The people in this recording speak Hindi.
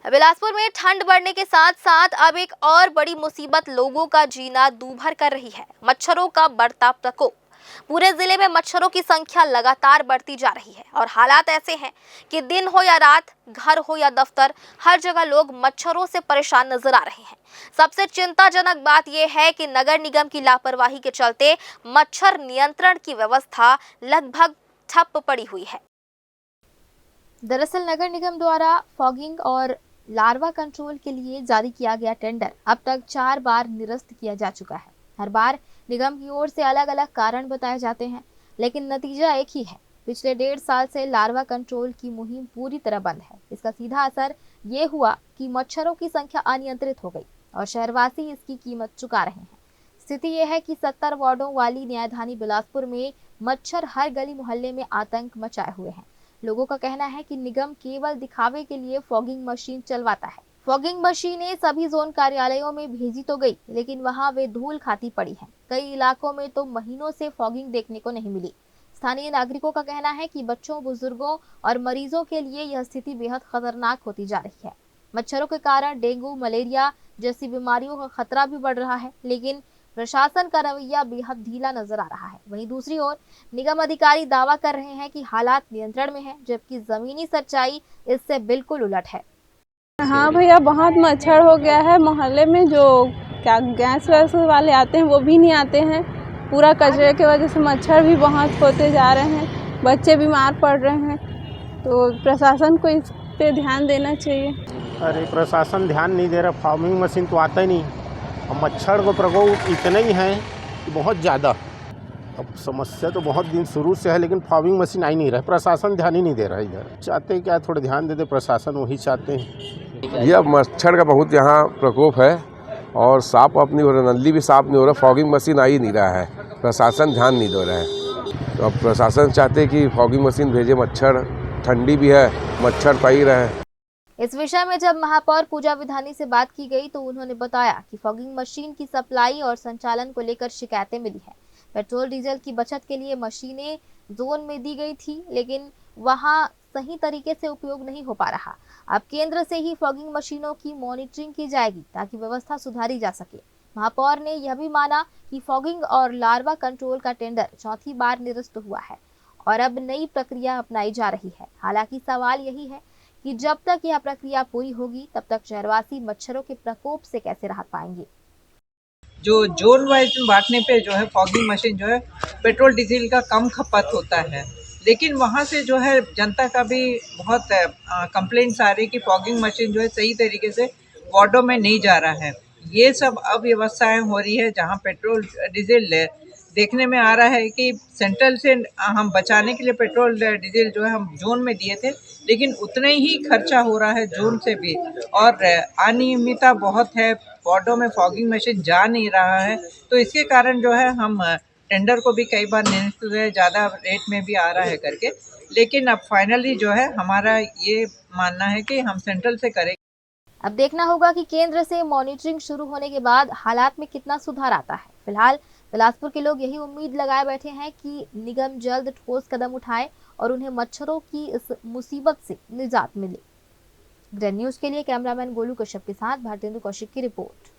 बिलासपुर में ठंड बढ़ने के साथ साथ अब एक और बड़ी मुसीबत लोगों का जीना दूभर कर रही है। मच्छरों का बढ़ता प्रकोप। पूरे जिले में मच्छरों की संख्या लगातार बढ़ती जा रही है और हालात ऐसे हैं कि दिन हो या रात, घर हो या दफ्तर, हर जगह लोग मच्छरों से परेशान नजर आ रहे हैं। सबसे चिंताजनक बात यह है कि नगर निगम की लापरवाही के चलते मच्छर नियंत्रण की व्यवस्था लगभग ठप पड़ी हुई है। दरअसल नगर निगम द्वारा फॉगिंग और लार्वा कंट्रोल के लिए जारी किया गया टेंडर अब तक 4 बार निरस्त किया जा चुका है। हर बार निगम की ओर से अलग अलग कारण बताए जाते हैं, लेकिन नतीजा एक ही है। पिछले 1.5 साल से लार्वा कंट्रोल की मुहिम पूरी तरह बंद है। इसका सीधा असर ये हुआ कि मच्छरों की संख्या अनियंत्रित हो गई और शहरवासी इसकी कीमत चुका रहे हैं। स्थिति यह है कि 70 वार्डों वाली न्यायधानी बिलासपुर में मच्छर हर गली मोहल्ले में आतंक मचाए हुए हैं। लोगों का कहना है कि निगम केवल दिखावे के लिए फॉगिंग मशीन चलवाता है। फॉगिंग मशीनें सभी जोन कार्यालयों में भेजी तो गई, लेकिन वहां वे धूल खाती पड़ी हैं। कई इलाकों में तो महीनों से फॉगिंग देखने को नहीं मिली। स्थानीय नागरिकों का कहना है कि बच्चों, बुजुर्गों और मरीजों के लिए यह स्थिति बेहद खतरनाक होती जा रही है। मच्छरों के कारण डेंगू, मलेरिया जैसी बीमारियों का खतरा भी बढ़ रहा है, लेकिन प्रशासन का रवैया बेहद ढीला नजर आ रहा है। वहीं दूसरी ओर निगम अधिकारी दावा कर रहे हैं कि हालात नियंत्रण में हैं, जबकि जमीनी सच्चाई इससे बिल्कुल उलट है। हाँ भैया, बहुत मच्छर हो गया है मोहल्ले में। जो क्या गैस वैस वाले आते हैं वो भी नहीं आते हैं। पूरा कचरे की वजह से मच्छर भी बहुत होते जा रहे हैं, बच्चे बीमार पड़ रहे हैं। तो प्रशासन को इस पे ध्यान देना चाहिए। अरे प्रशासन ध्यान नहीं दे रहा। फार्मिंग मशीन तो आता ही नहीं और मच्छर को प्रकोप इतना ही है कि बहुत ज़्यादा। अब समस्या तो बहुत दिन शुरू से है, लेकिन फार्मिंग मशीन आई नहीं रहा। प्रशासन ध्यान ही नहीं दे रहा है। इधर चाहते हैं क्या, थोड़ा ध्यान दे दे प्रशासन, वही चाहते हैं। यह मच्छर का बहुत यहाँ प्रकोप है और साफ अपनी हो रहा, नली भी साफ नहीं हो रहा। फॉगिंग मशीन आ ही नहीं रहा है, प्रशासन ध्यान नहीं दे रहा है। तो अब प्रशासन चाहते कि फॉगिंग मशीन भेजे। मच्छर, ठंडी भी है, मच्छर पा ही रहे हैं। इस विषय में जब महापौर पूजा विधानी से बात की गई तो उन्होंने बताया कि फॉगिंग मशीन की सप्लाई और संचालन को लेकर शिकायतें मिली हैं। पेट्रोल डीजल की बचत के लिए मशीनें जोन में दी गई थी, लेकिन वहां सही तरीके से उपयोग नहीं हो पा रहा। अब केंद्र से ही फॉगिंग मशीनों की मॉनिटरिंग की जाएगी ताकि व्यवस्था सुधारी जा सके। महापौर ने यह भी माना कि फॉगिंग और लार्वा कंट्रोल का टेंडर 4थी बार निरस्त हुआ है और अब नई प्रक्रिया अपनाई जा रही है। हालांकि सवाल यही है कि जब तक यह प्रक्रिया पूरी होगी, तब तक शहरवासी मच्छरों के प्रकोप से कैसे राहत पाएंगे। जो जोन वाइज बांटने पे जो है फॉगिंग मशीन जो है पेट्रोल डीजल का कम खपत होता है, लेकिन वहाँ से जो है जनता का भी बहुत कंप्लेंट्स आ रही कि फॉगिंग मशीन जो है सही तरीके से वार्डों में नहीं जा रहा है। ये सब अव्यवस्थाएं हो रही है, जहाँ पेट्रोल डीजल देखने में आ रहा है कि सेंट्रल से हम बचाने के लिए पेट्रोल डीजल जो है हम जोन में दिए थे, लेकिन उतना ही खर्चा हो रहा है जोन से भी, और अनियमितता बहुत है। वार्डों में फॉगिंग मशीन जा नहीं रहा है, तो इसके कारण जो है हम टेंडर को भी कई बार निरस्त हुए, ज़्यादा रेट में भी आ रहा है करके। लेकिन अब फाइनली जो है हमारा ये मानना है कि हम सेंट्रल से करें। अब देखना होगा कि केंद्र से मॉनिटरिंग शुरू होने के बाद हालात में कितना सुधार आता है। फिलहाल बिलासपुर के लोग यही उम्मीद लगाए बैठे हैं कि निगम जल्द ठोस कदम उठाए और उन्हें मच्छरों की इस मुसीबत से निजात मिले। ग्रैंड न्यूज के लिए कैमरामैन गोलू कश्यप के साथ भारतेंदु कौशिक की रिपोर्ट।